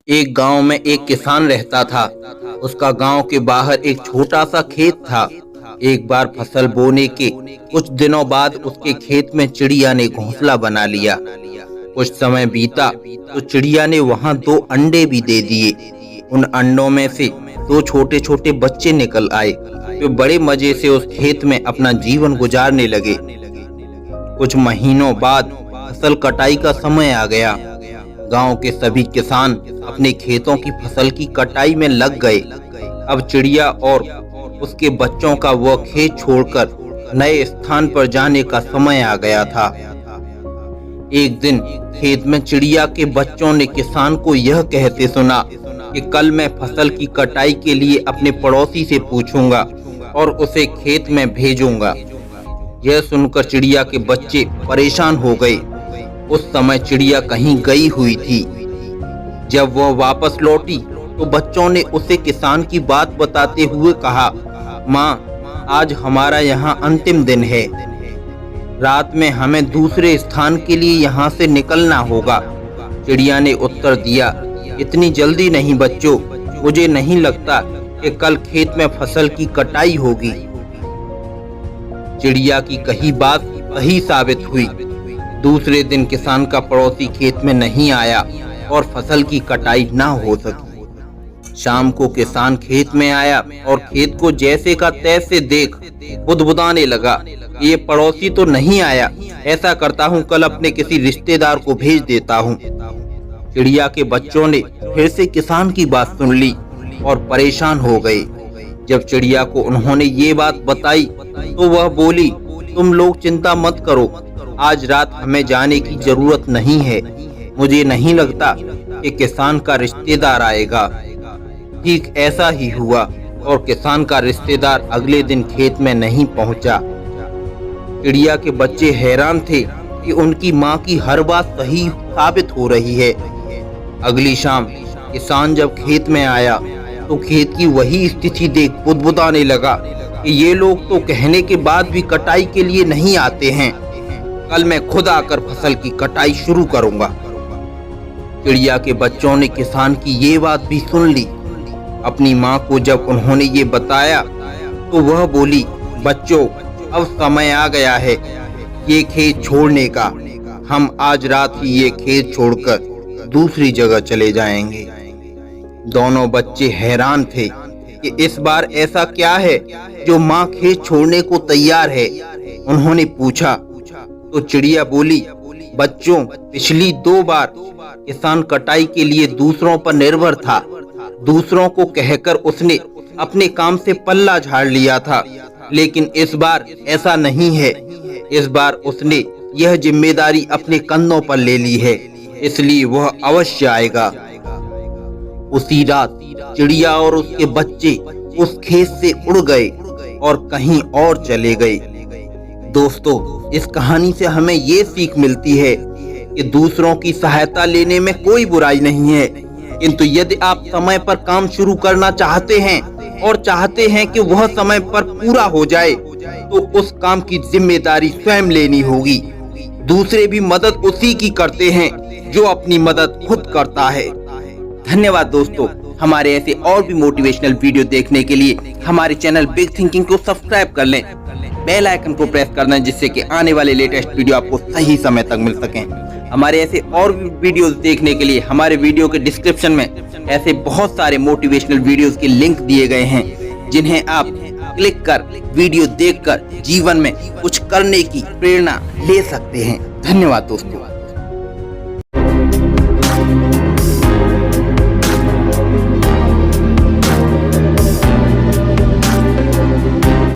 एक गांव में एक किसान रहता था। उसका गांव के बाहर एक छोटा सा खेत था। एक बार फसल बोने के कुछ दिनों बाद उसके खेत में चिड़िया ने घोंसला बना लिया। कुछ समय बीता तो चिड़िया ने वहां 2 अंडे भी दे दिए। उन अंडों में से 2 छोटे छोटे बच्चे निकल आए जो बड़े मजे से उस खेत में अपना जीवन गुजारने लगे। कुछ महीनों बाद फसल कटाई का समय आ गया। गांव के सभी किसान अपने खेतों की फसल की कटाई में लग गए। अब चिड़िया और उसके बच्चों का वह खेत छोड़कर नए स्थान पर जाने का समय आ गया था। एक दिन खेत में चिड़िया के बच्चों ने किसान को यह कहते सुना कि कल मैं फसल की कटाई के लिए अपने पड़ोसी से पूछूंगा और उसे खेत में भेजूंगा। यह सुनकर चिड़िया के बच्चे परेशान हो गए। उस समय चिड़िया कहीं गई हुई थी। जब वह वापस लौटी तो बच्चों ने उसे किसान की बात बताते हुए कहा, माँ, आज हमारा यहाँ अंतिम दिन है। रात में हमें दूसरे स्थान के लिए यहाँ से निकलना होगा। चिड़िया ने उत्तर दिया, इतनी जल्दी नहीं बच्चों, मुझे नहीं लगता कि कल खेत में फसल की कटाई होगी। चिड़िया की कही बात सही साबित हुई। दूसरे दिन किसान का पड़ोसी खेत में नहीं आया और फसल की कटाई ना हो सकी। शाम को किसान खेत में आया और खेत को जैसे का तैसे देख बुदबुदाने लगा, ये पड़ोसी तो नहीं आया। ऐसा करता हूँ, कल अपने किसी रिश्तेदार को भेज देता हूँ। चिड़िया के बच्चों ने फिर से किसान की बात सुन ली और परेशान हो गए। जब चिड़िया को उन्होंने ये बात बताई तो वह बोली, तुम लोग चिंता मत करो, आज रात हमें जाने की जरूरत नहीं है। मुझे नहीं लगता कि किसान का रिश्तेदार आएगा। ठीक ऐसा ही हुआ और किसान का रिश्तेदार अगले दिन खेत में नहीं पहुंचा। चिड़िया के बच्चे हैरान थे कि उनकी माँ की हर बात सही साबित हो रही है। अगली शाम किसान जब खेत में आया तो खेत की वही स्थिति देख बुदबुदाने लगा कि ये लोग तो कहने के बाद भी कटाई के लिए नहीं आते हैं। कल मैं खुद आकर फसल की कटाई शुरू करूंगा। चिड़िया के बच्चों ने किसान की ये बात भी सुन ली। अपनी माँ को जब उन्होंने ये बताया तो वह बोली, बच्चों, अब समय आ गया है ये खेत छोड़ने का। हम आज रात ही ये खेत छोड़कर दूसरी जगह चले जाएंगे। दोनों बच्चे हैरान थे कि इस बार ऐसा क्या है जो माँ खेत छोड़ने को तैयार है। उन्होंने पूछा तो चिड़िया बोली, बच्चों, पिछली 2 बार किसान कटाई के लिए दूसरों पर निर्भर था। दूसरों को कहकर उसने अपने काम से पल्ला झाड़ लिया था, लेकिन इस बार ऐसा नहीं है। इस बार उसने यह जिम्मेदारी अपने कंधों पर ले ली है, इसलिए वह अवश्य आएगा। उसी रात चिड़िया और उसके बच्चे उस खेत से उड़ गए और कहीं और चले गए। दोस्तों, इस कहानी से हमें ये सीख मिलती है कि दूसरों की सहायता लेने में कोई बुराई नहीं है, किंतु यदि आप समय पर काम शुरू करना चाहते हैं और चाहते हैं कि वह समय पर पूरा हो जाए तो उस काम की जिम्मेदारी स्वयं लेनी होगी। दूसरे भी मदद उसी की करते हैं जो अपनी मदद खुद करता है। धन्यवाद दोस्तों। हमारे ऐसे और भी मोटिवेशनल वीडियो देखने के लिए हमारे चैनल बिग थिंकिंग को सब्सक्राइब कर लें। बेल आइकन को प्रेस करना जिससे कि आने वाले लेटेस्ट वीडियो आपको सही समय तक मिल सकें। हमारे ऐसे और भी वीडियोस देखने के लिए हमारे वीडियो के डिस्क्रिप्शन में ऐसे बहुत सारे मोटिवेशनल वीडियोस के लिंक दिए गए हैं, जिन्हें आप क्लिक कर वीडियो देखकर जीवन में कुछ करने की प्रेरणा ले सकते हैं। धन्यवाद दोस्तों।